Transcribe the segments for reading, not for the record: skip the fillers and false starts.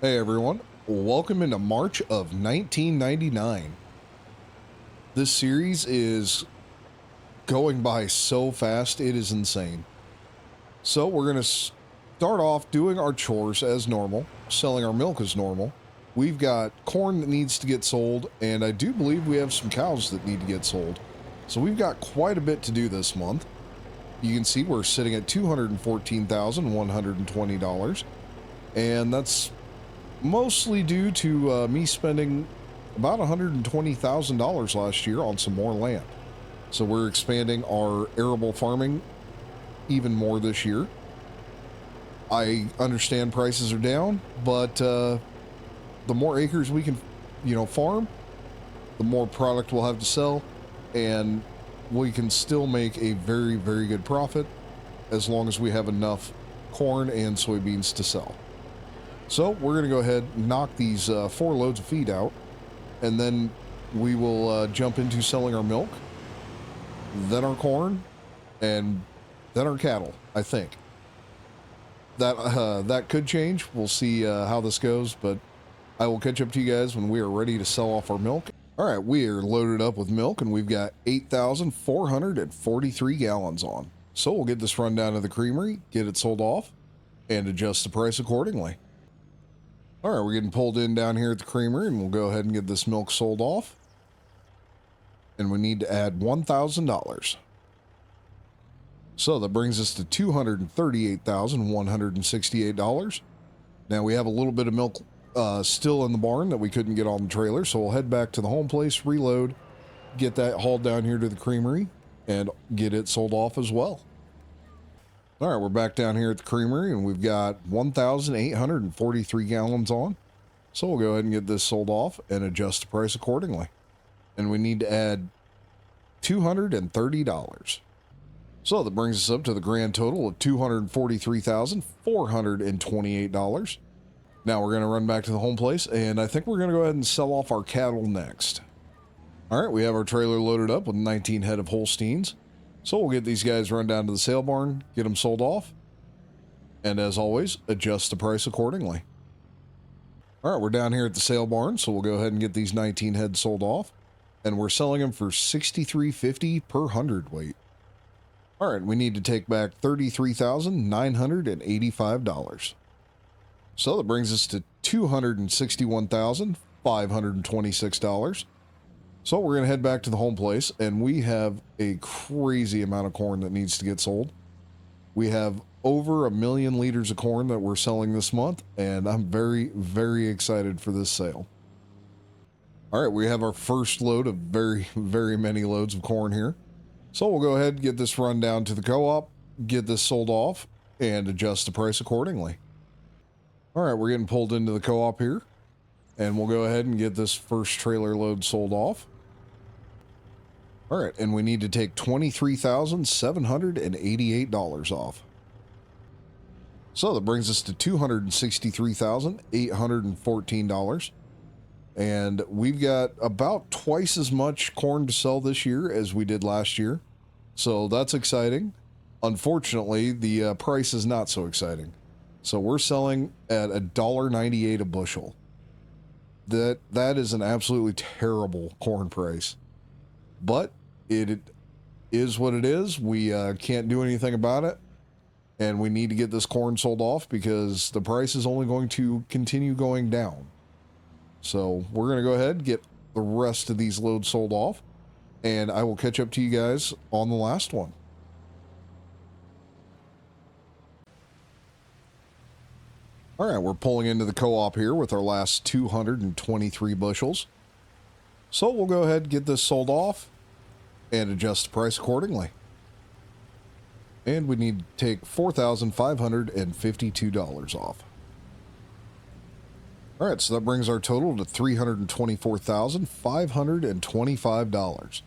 Hey everyone, welcome into March of 1999. This series is going by so fast, it is insane. So we're going to start off doing our chores as normal, selling our milk as normal. We've got corn that needs to get sold, and I do believe we have some cows that need to get sold. So we've got quite a bit to do this month. You can see we're sitting at $214,120, and that's mostly due to me spending about $120,000 last year on some more land. So we're expanding our arable farming even more this year. I understand prices are down, but the more acres we can, farm, the more product we'll have to sell, and we can still make a very, very good profit as long as we have enough corn and soybeans to sell. So we're going to go ahead and knock these 4 loads of feed out, and then we will jump into selling our milk, then our corn, and then our cattle, I think. That could change. We'll see how this goes, but I will catch up to you guys when we are ready to sell off our milk. All right, we are loaded up with milk, and we've got 8,443 gallons on. So we'll get this run down to the creamery, get it sold off, and adjust the price accordingly. All right, we're getting pulled in down here at the creamery, and we'll go ahead and get this milk sold off. And we need to add $1,000. So that brings us to $238,168. Now we have a little bit of milk still in the barn that we couldn't get on the trailer, so we'll head back to the home place, reload, get that hauled down here to the creamery, and get it sold off as well. All right, we're back down here at the creamery, and we've got 1,843 gallons on. So we'll go ahead and get this sold off and adjust the price accordingly. And we need to add $230. So that brings us up to the grand total of $243,428. Now we're going to run back to the home place, and I think we're going to go ahead and sell off our cattle next. All right, we have our trailer loaded up with 19 head of Holsteins. So we'll get these guys run down to the sale barn, get them sold off, and as always, adjust the price accordingly. All right, we're down here at the sale barn, so we'll go ahead and get these 19 heads sold off, and we're selling them for $63.50 per hundredweight. All right, we need to take back $33,985. So that brings us to $261,526. So we're going to head back to the home place, and we have a crazy amount of corn that needs to get sold. We have over 1 million liters of corn that we're selling this month, and I'm very, very excited for this sale. All right, we have our first load of very, very many loads of corn here. So we'll go ahead and get this run down to the co-op, get this sold off, and adjust the price accordingly. All right, we're getting pulled into the co-op here, and we'll go ahead and get this first trailer load sold off. All right, and we need to take $23,788 off. So that brings us to $263,814. And we've got about twice as much corn to sell this year as we did last year. So that's exciting. Unfortunately, the price is not so exciting. So we're selling at $1.98 a bushel. That is an absolutely terrible corn price. But it is what it is. We can't do anything about it. And we need to get this corn sold off because the price is only going to continue going down. So we're going to go ahead and get the rest of these loads sold off. And I will catch up to you guys on the last one. All right, we're pulling into the co-op here with our last 223 bushels. So we'll go ahead and get this sold off and adjust the price accordingly. And we need to take $4,552 off. All right, so that brings our total to $324,525.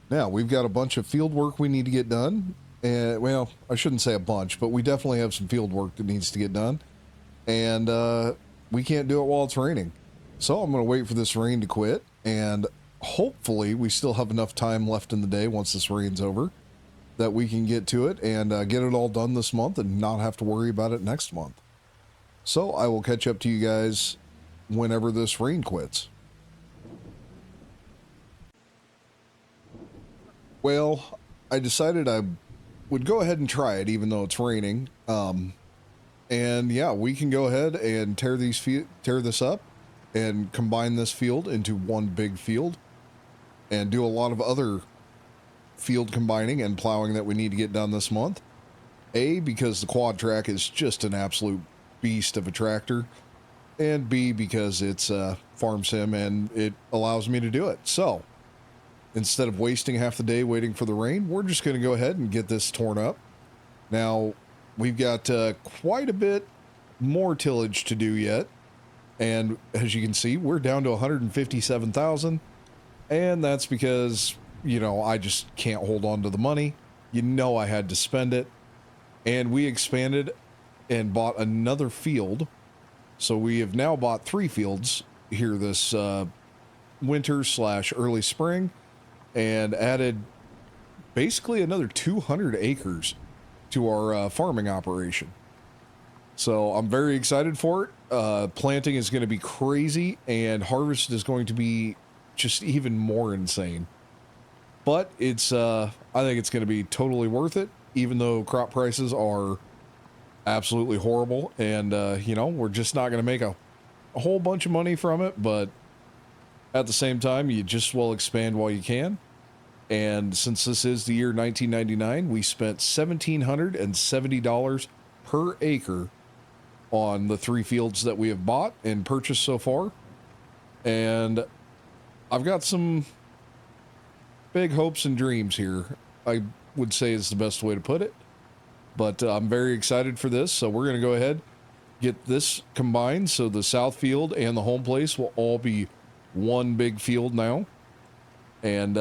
Now, we've got a bunch of field work we need to get done. And, well, I shouldn't say a bunch, but we definitely have some field work that needs to get done. And we can't do it while it's raining. So I'm going to wait for this rain to quit, and hopefully we still have enough time left in the day once this rain's over that we can get to it and get it all done this month and not have to worry about it next month. So I will catch up to you guys whenever this rain quits. Well, I decided I would go ahead and try it even though it's raining. And yeah, we can go ahead and tear this up and combine this field into one big field and do a lot of other field combining and plowing that we need to get done this month. A, because the quad track is just an absolute beast of a tractor, and B, because it's a farm sim and it allows me to do it. So instead of wasting half the day waiting for the rain, we're just going to go ahead and get this torn up. Now, we've got quite a bit more tillage to do yet. And as you can see, we're down to 157,000. And that's because, you know, I just can't hold on to the money. You know, I had to spend it. And we expanded and bought another field. So we have now bought 3 fields here this winter/early spring, and added basically another 200 acres to our farming operation. So I'm very excited for it. Planting is going to be crazy, and harvest is going to be just even more insane. But it's I think it's going to be totally worth it, even though crop prices are absolutely horrible, and you know, we're just not going to make a whole bunch of money from it. But at the same time, you just will expand while you can. And since this is the year 1999, we spent $1,770 per acre on the 3 fields that we have bought and purchased so far. And I've got some big hopes and dreams here, I would say is the best way to put it. But I'm very excited for this. So we're going to go ahead, get this combined. So the south field and the home place will all be one big field now. And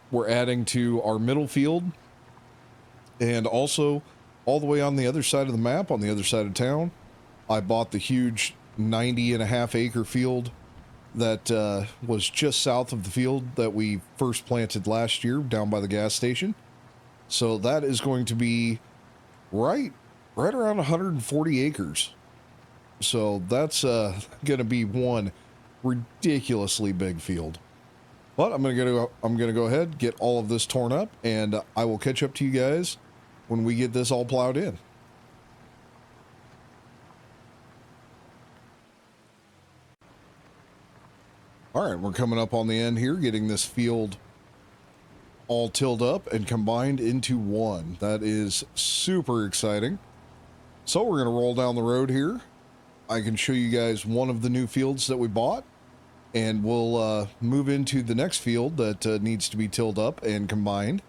we're adding to our middle field, and also all the way on the other side of the map, on the other side of town, I bought the huge 90.5 acre field that was just south of the field that we first planted last year down by the gas station. So that is going to be right around 140 acres. So that's going to be one ridiculously big field. But I'm gonna go ahead, get all of this torn up, and I will catch up to you guys when we get this all plowed in. All right, we're coming up on the end here, getting this field all tilled up and combined into one. That is super exciting. So we're gonna roll down the road here. I can show you guys one of the new fields that we bought, and we'll move into the next field that needs to be tilled up and combined.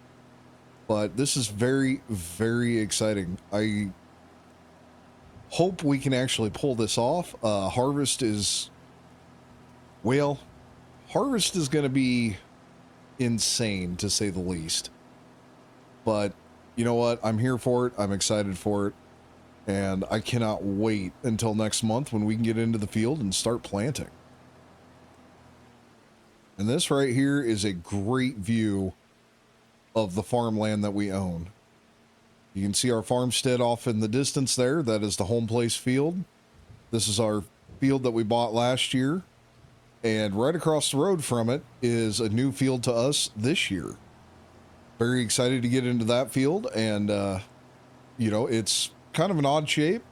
But this is very, very exciting. I hope we can actually pull this off. Harvest is going to be insane, to say the least. But you know what? I'm here for it. I'm excited for it. And I cannot wait until next month when we can get into the field and start planting. And this right here is a great view of the farmland that we own. You can see our farmstead off in the distance there. That is the home place field. This is our field that we bought last year. And right across the road from it is a new field to us this year. Very excited to get into that field. And, you know, it's kind of an odd shape,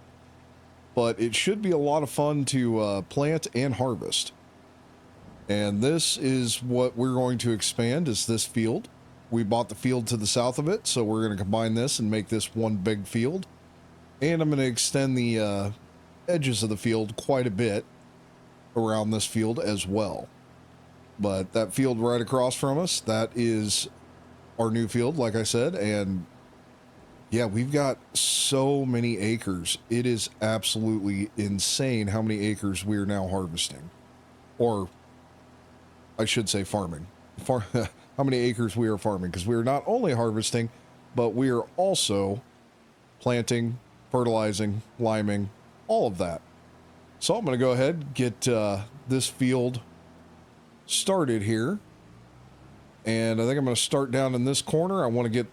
but it should be a lot of fun to plant and harvest. And this is what we're going to expand, is this field. We bought the field to the south of it, so we're going to combine this and make this one big field. And I'm going to extend the edges of the field quite a bit around this field as well. But that field right across from us, that is our new field, like I said. And yeah, we've got so many acres. It is absolutely insane how many acres we are now harvesting. Or I should say farming. How many acres we are farming, because we are not only harvesting, but we are also planting, fertilizing, liming, all of that. So I'm going to go ahead and get this field started here. And I think I'm going to start down in this corner. I want to get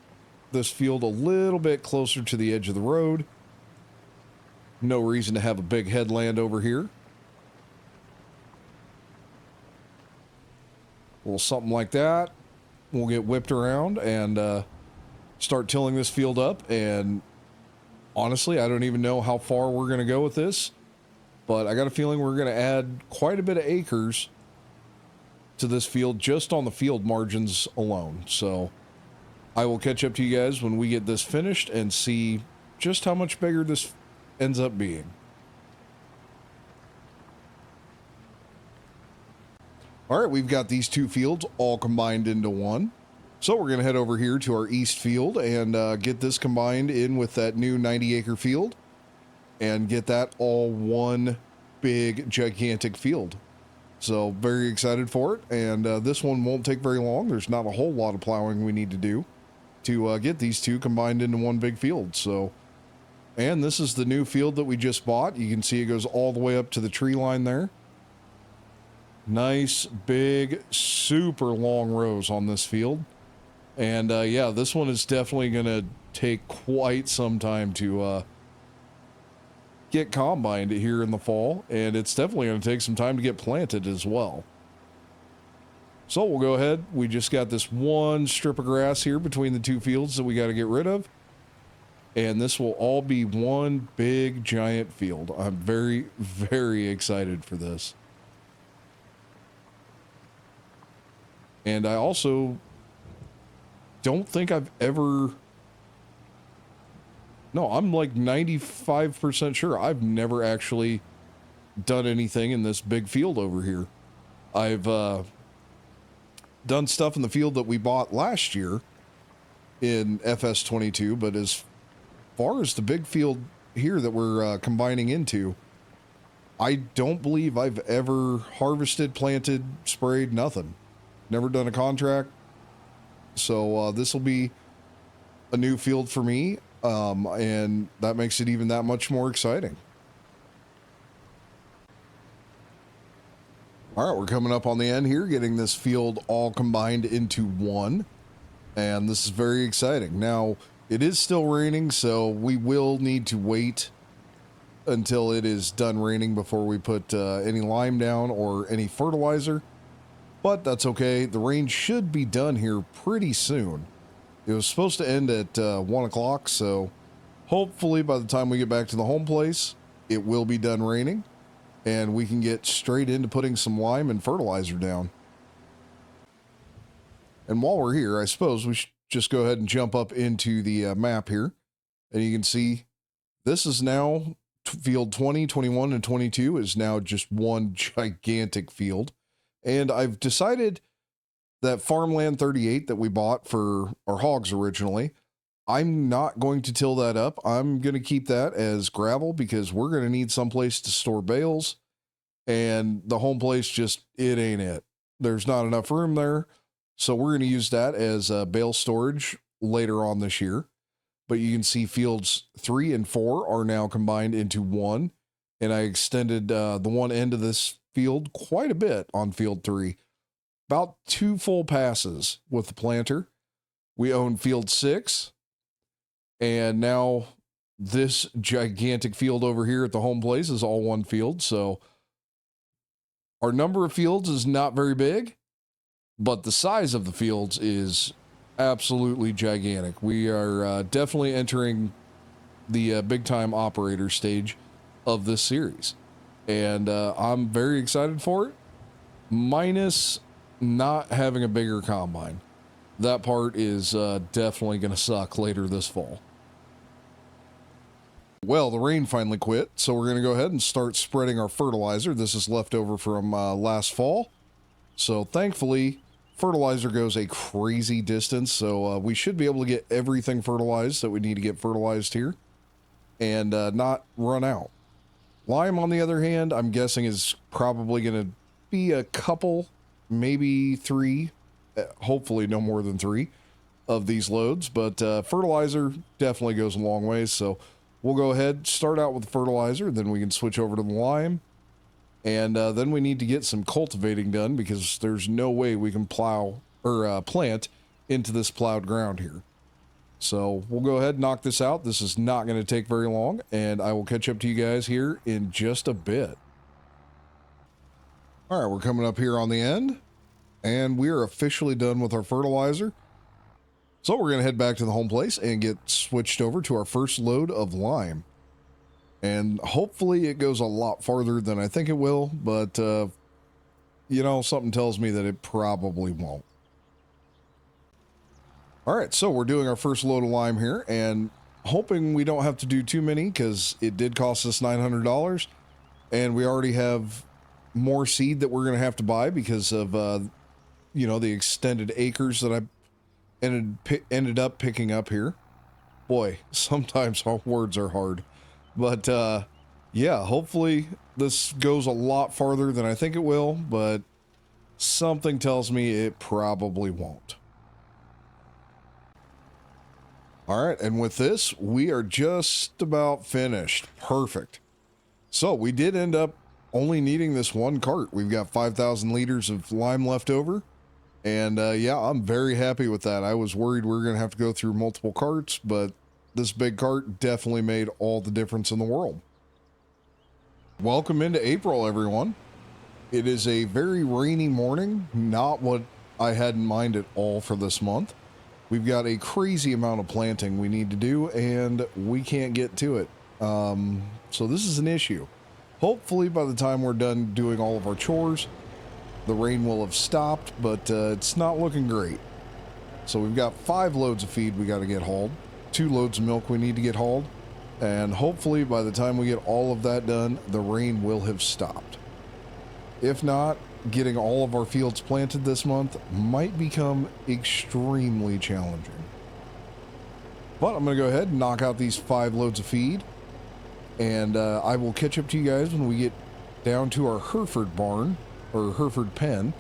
this field a little bit closer to the edge of the road. No reason to have a big headland over here. A little something like that. We'll get whipped around and start tilling this field up. And honestly, I don't even know how far we're going to go with this, but I got a feeling we're going to add quite a bit of acres to this field just on the field margins alone. So I will catch up to you guys when we get this finished and see just how much bigger this ends up being. All right, we've got these two fields all combined into one. So we're going to head over here to our east field and get this combined in with that new 90-acre field and get that all one big, gigantic field. So very excited for it. And this one won't take very long. There's not a whole lot of plowing we need to do to get these two combined into one big field. So, and this is the new field that we just bought. You can see it goes all the way up to the tree line there. Nice, big, super long rows on this field. And yeah, this one is definitely going to take quite some time to get combined here in the fall. And it's definitely going to take some time to get planted as well. So we'll go ahead. We just got this one strip of grass here between the two fields that we got to get rid of. And this will all be one big, giant field. I'm very, very excited for this. And I also don't think I've ever... No, I'm like 95% sure I've never actually done anything in this big field over here. I've done stuff in the field that we bought last year in FS22, but as far as the big field here that we're combining into, I don't believe I've ever harvested, planted, sprayed, nothing. Never done a contract. So this will be a new field for me, and that makes it even that much more exciting. All right, we're coming up on the end here, getting this field all combined into one, and this is very exciting. Now, it is still raining, so we will need to wait until it is done raining before we put any lime down or any fertilizer. But that's okay. The rain should be done here pretty soon. It was supposed to end at 1 o'clock, so hopefully by the time we get back to the home place, it will be done raining, and we can get straight into putting some lime and fertilizer down. And while we're here, I suppose we should just go ahead and jump up into the map here, and you can see this is now field 20, 21, and 22 is now just one gigantic field. And I've decided that farmland 38 that we bought for our hogs originally, I'm not going to till that up. I'm going to keep that as gravel because we're going to need someplace to store bales. And the home place just, it ain't it. There's not enough room there. So we're going to use that as bale storage later on this year. But you can see fields 3 and 4 are now combined into one. And I extended the one end of this field quite a bit on field 3. About 2 full passes with the planter. We own field 6. And now this gigantic field over here at the home place is all one field. So our number of fields is not very big, but the size of the fields is absolutely gigantic. We are definitely entering the big time operator stage of this series. And I'm very excited for it, minus not having a bigger combine. That part is definitely going to suck later this fall. Well, the rain finally quit, so we're going to go ahead and start spreading our fertilizer. This is left over from last fall. So thankfully, fertilizer goes a crazy distance, so we should be able to get everything fertilized that we need to get fertilized here and not run out. Lime, on the other hand, I'm guessing is probably going to be a couple, maybe 3, hopefully no more than 3 of these loads, but fertilizer definitely goes a long ways, so we'll go ahead, start out with the fertilizer, then we can switch over to the lime, and then we need to get some cultivating done because there's no way we can plow or plant into this plowed ground here. So we'll go ahead and knock this out. This is not going to take very long, and I will catch up to you guys here in just a bit. All right, we're coming up here on the end, and we are officially done with our fertilizer. So we're going to head back to the home place and get switched over to our first load of lime. And hopefully it goes a lot farther than I think it will, but, you know, something tells me that it probably won't. All right, so we're doing our first load of lime here, and hoping we don't have to do too many, because it did cost us $900, and we already have more seed that we're going to have to buy because of, you know, the extended acres that I ended up picking up here. Boy, sometimes our words are hard. But, yeah, hopefully this goes a lot farther than I think it will, but something tells me it probably won't. All right, and with this, we are just about finished. Perfect. So we did end up only needing this one cart. We've got 5,000 liters of lime left over. And, yeah, I'm very happy with that. I was worried we were going to have to go through multiple carts, but this big cart definitely made all the difference in the world. Welcome into April, everyone. It is a very rainy morning, not what I had in mind at all for this month. We've got a crazy amount of planting we need to do, and we can't get to it. So this is an issue. Hopefully by the time we're done doing all of our chores, the rain will have stopped, but it's not looking great. So we've got 5 loads of feed we got to get hauled, 2 loads of milk we need to get hauled, and hopefully by the time we get all of that done, the rain will have stopped. If not, getting all of our fields planted this month might become extremely challenging. But I'm going to go ahead and knock out these 5 loads of feed, and I will catch up to you guys when we get down to our Hereford barn, or Hereford pen,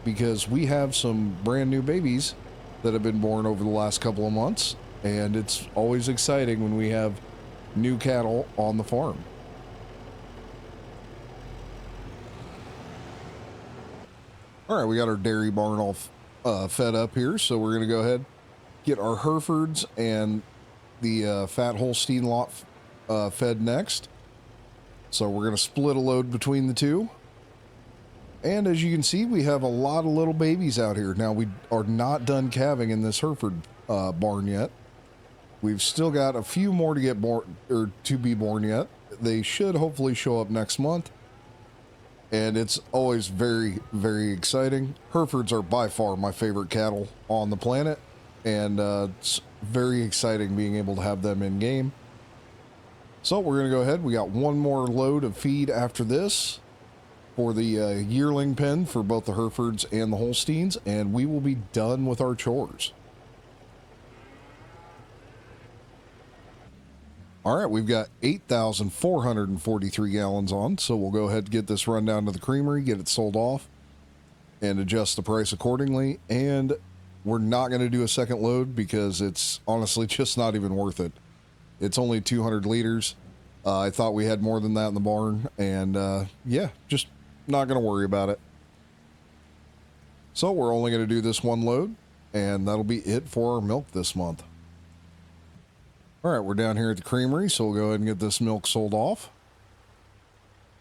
because we have some brand new babies that have been born over the last couple of months, and it's always exciting when we have new cattle on the farm. All right, we got our dairy barn all fed up here, so we're going to go ahead, get our Herefords and the fat Holstein lot fed next. So we're going to split a load between the two. And as you can see, we have a lot of little babies out here. Now, we are not done calving in this Hereford barn yet. We've still got a few more to get born, or to be born yet. They should hopefully show up next month. And it's always very, very exciting. Herefords are by far my favorite cattle on the planet. And it's very exciting being able to have them in game. So we're going to go ahead. We got one more load of feed after this for the yearling pen for both the Herefords and the Holsteins. And we will be done with our chores. All right, we've got 8,443 gallons on, so we'll go ahead and get this run down to the creamery, get it sold off, and adjust the price accordingly. And we're not going to do a second load because it's honestly just not even worth it. It's only 200 liters. I thought we had more than that in the barn, and yeah, just not going to worry about it. So we're only going to do this one load, and that'll be it for our milk this month. All right, we're down here at the creamery, so we'll go ahead and get this milk sold off.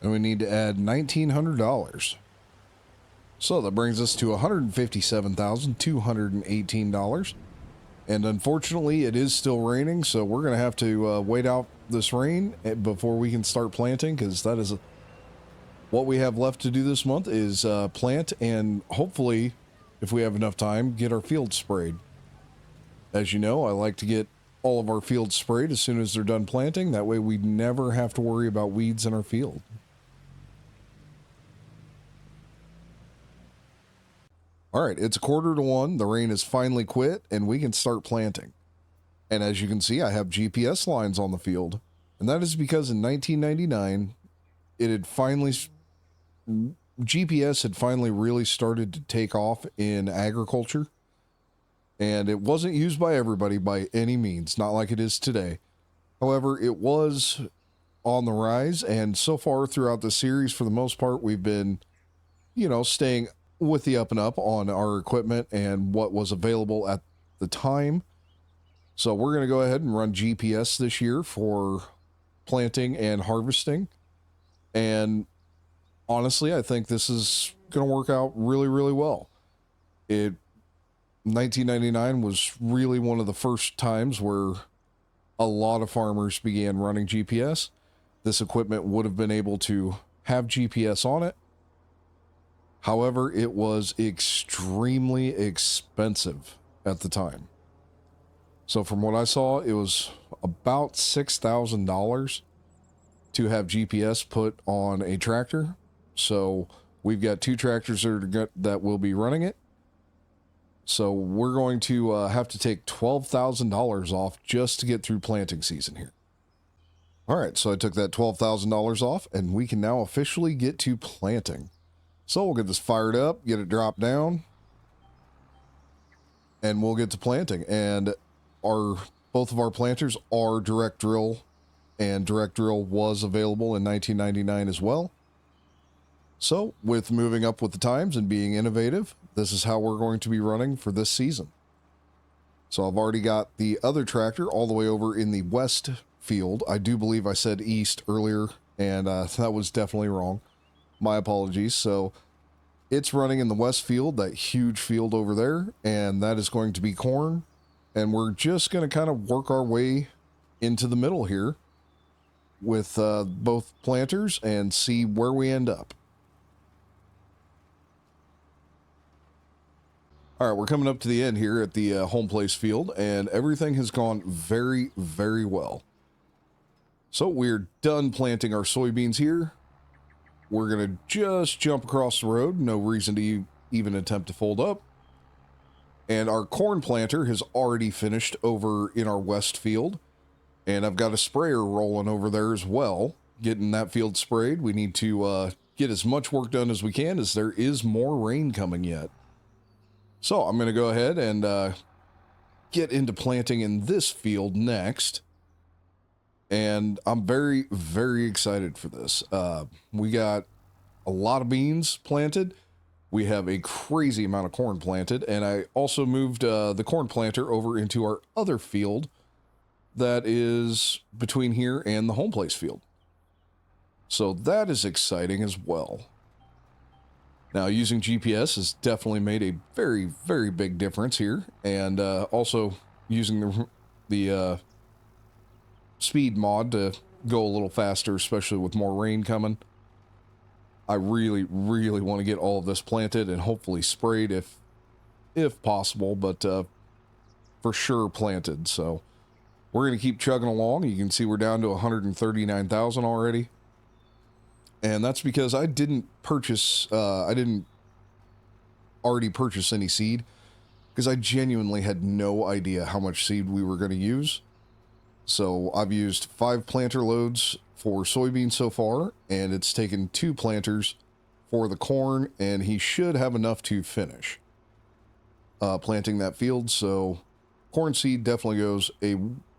And we need to add $1,900. So that brings us to $157,218. And unfortunately, it is still raining, so we're going to have to wait out this rain before we can start planting, because that is what we have left to do this month is plant and hopefully, if we have enough time, get our fields sprayed. As you know, I like to get all of our fields sprayed as soon as they're done planting. That way we never have to worry about weeds in our field. All right, it's 1:45. The rain has finally quit and we can start planting. And as you can see, I have GPS lines on the field. And that is because in 1999, GPS had finally really started to take off in agriculture. And it wasn't used by everybody by any means, not like it is today. However, it was on the rise, and so far throughout the series, for the most part, we've been, staying with the up and up on our equipment and what was available at the time. So we're going to go ahead and run GPS this year for planting and harvesting. And honestly, I think this is going to work out really, really well. 1999 was really one of the first times where a lot of farmers began running GPS. This equipment would have been able to have GPS on it. However, it was extremely expensive at the time. So from what I saw, it was about $6,000 to have GPS put on a tractor. So we've got 2 tractors that will be running it. So we're going to have to take $12,000 off just to get through planting season here. All right, so I took that $12,000 off, and we can now officially get to planting. So we'll get this fired up, get it dropped down, and we'll get to planting. And both of our planters are direct drill, and direct drill was available in 1999 as well. So with moving up with the times and being innovative, this is how we're going to be running for this season. So I've already got the other tractor all the way over in the west field. I do believe I said east earlier, and that was definitely wrong. My apologies. So it's running in the west field, that huge field over there, and that is going to be corn. And we're just going to kind of work our way into the middle here with both planters and see where we end up. All right, we're coming up to the end here at the home place field, and everything has gone very, very well. So we're done planting our soybeans here. We're going to just jump across the road. No reason to even attempt to fold up. And our corn planter has already finished over in our west field. And I've got a sprayer rolling over there as well, getting that field sprayed. We need to get as much work done as we can, as there is more rain coming yet. So I'm going to go ahead and get into planting in this field next. And I'm very, very excited for this. We got a lot of beans planted. We have a crazy amount of corn planted. And I also moved the corn planter over into our other field that is between here and the home place field. So that is exciting as well. Now, using GPS has definitely made a very, very big difference here. And also using the speed mod to go a little faster, especially with more rain coming. I really, really want to get all of this planted and hopefully sprayed if possible, but for sure planted. So we're going to keep chugging along. You can see we're down to 139,000 already. And that's because I didn't already purchase any seed, because I genuinely had no idea how much seed we were going to use. So I've used 5 planter loads for soybeans so far, and it's taken 2 planters for the corn, and he should have enough to finish planting that field. So corn seed definitely goes a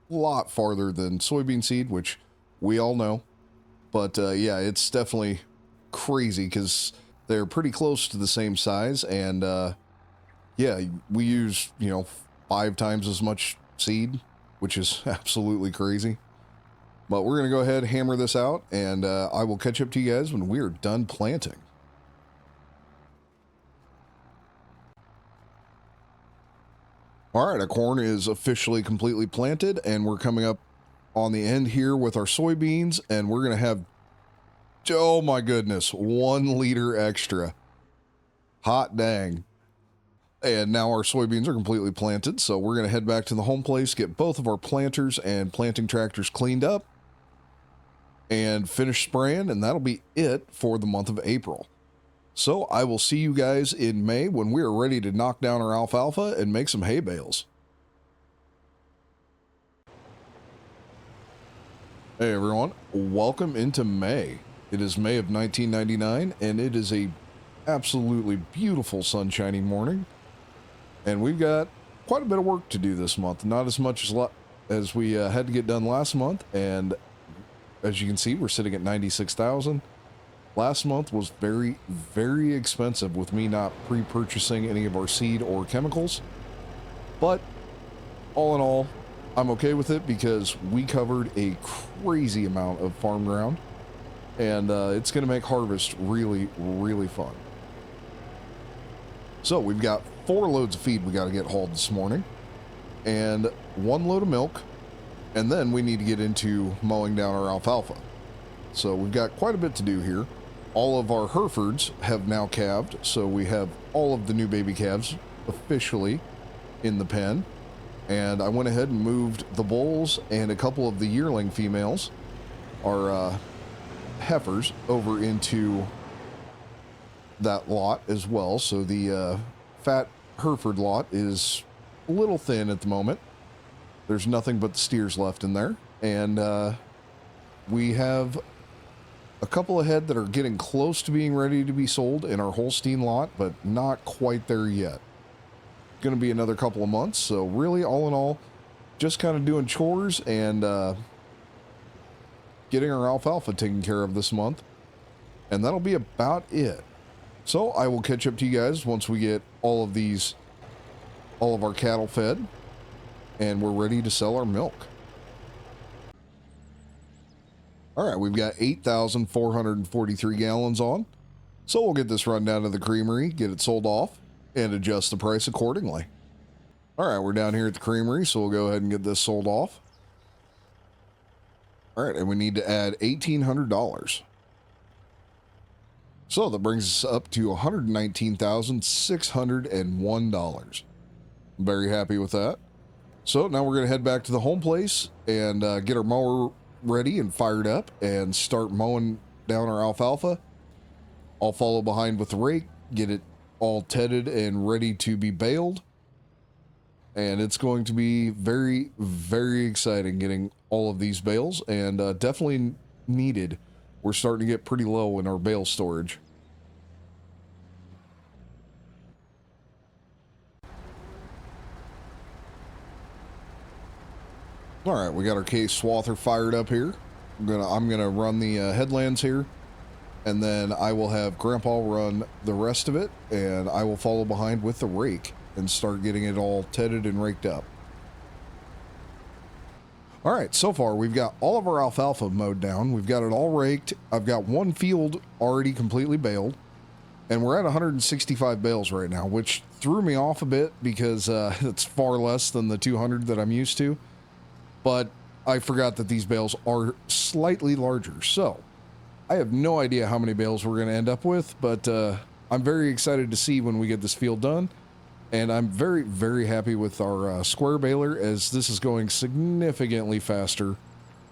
lot farther than soybean seed, which we all know. But yeah, it's definitely crazy because they're pretty close to the same size. And yeah, we use, 5 times as much seed, which is absolutely crazy. But we're going to go ahead, hammer this out, and I will catch up to you guys when we are done planting. All right, our corn is officially completely planted, and we're coming up on the end here with our soybeans, and we're going to have, oh my goodness, 1 liter extra. Hot dang. And now our soybeans are completely planted, so we're going to head back to the home place, get both of our planters and planting tractors cleaned up, and finish spraying, and that'll be it for the month of April. So I will see you guys in May when we are ready to knock down our alfalfa and make some hay bales. Hey everyone, welcome into May. It is May of 1999, and it is a absolutely beautiful sunshiny morning. And we've got quite a bit of work to do this month. Not as much as we had to get done last month. And as you can see, we're sitting at 96,000. Last month was very, very expensive with me not pre-purchasing any of our seed or chemicals. But all in all, I'm okay with it because we covered a crazy amount of farm ground, and it's going to make harvest really, really fun. So we've got 4 loads of feed we got to get hauled this morning, and 1 load of milk, and then we need to get into mowing down our alfalfa. So we've got quite a bit to do here. All of our Herefords have now calved, so we have all of the new baby calves officially in the pen. And I went ahead and moved the bulls and a couple of the yearling females, our heifers, over into that lot as well. So the fat Hereford lot is a little thin at the moment. There's nothing but the steers left in there. And we have a couple of head that are getting close to being ready to be sold in our Holstein lot, but not quite there yet. Going to be another couple of months. So really, all in all, just kind of doing chores and getting our alfalfa taken care of this month. And that'll be about it. So I will catch up to you guys once we get all of our cattle fed and we're ready to sell our milk. All right, we've got 8,443 gallons on. So we'll get this run down to the creamery, get it sold off, and adjust the price accordingly. All right, we're down here at the creamery, so we'll go ahead and get this sold off. All right, and we need to add $1,800. So that brings us up to $119,601. Very happy with that. So now we're going to head back to the home place and get our mower ready and fired up and start mowing down our alfalfa. I'll follow behind with the rake, get it all tedded and ready to be baled. And it's going to be very, very exciting getting all of these bales, and definitely needed. We're starting to get pretty low in our bale storage. All right, we got our case swather fired up here. I'm gonna run the headlands here, and then I will have Grandpa run the rest of it, and I will follow behind with the rake and start getting it all tedded and raked up. All right, so far we've got all of our alfalfa mowed down. We've got it all raked. I've got 1 field already completely baled, and we're at 165 bales right now, which threw me off a bit because it's far less than the 200 that I'm used to. But I forgot that these bales are slightly larger. So I have no idea how many bales we're going to end up with, but I'm very excited to see when we get this field done. And I'm very, very happy with our square baler, as this is going significantly faster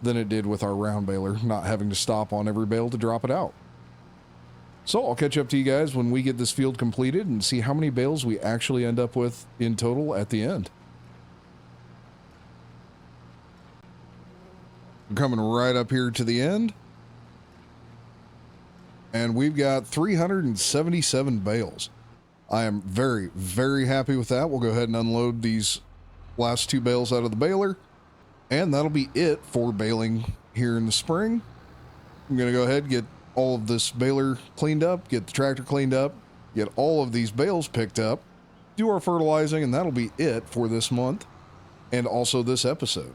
than it did with our round baler, not having to stop on every bale to drop it out. So I'll catch up to you guys when we get this field completed and see how many bales we actually end up with in total at the end. We're coming right up here to the end, and we've got 377 bales. I am very, very happy with that. We'll go ahead and unload these last 2 bales out of the baler, and that'll be it for baling here in the spring. I'm going to go ahead and get all of this baler cleaned up, get the tractor cleaned up, get all of these bales picked up, do our fertilizing, and that'll be it for this month and also this episode.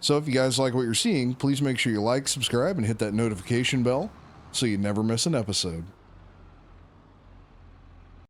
So if you guys like what you're seeing, please make sure you like, subscribe, and hit that notification bell so you never miss an episode.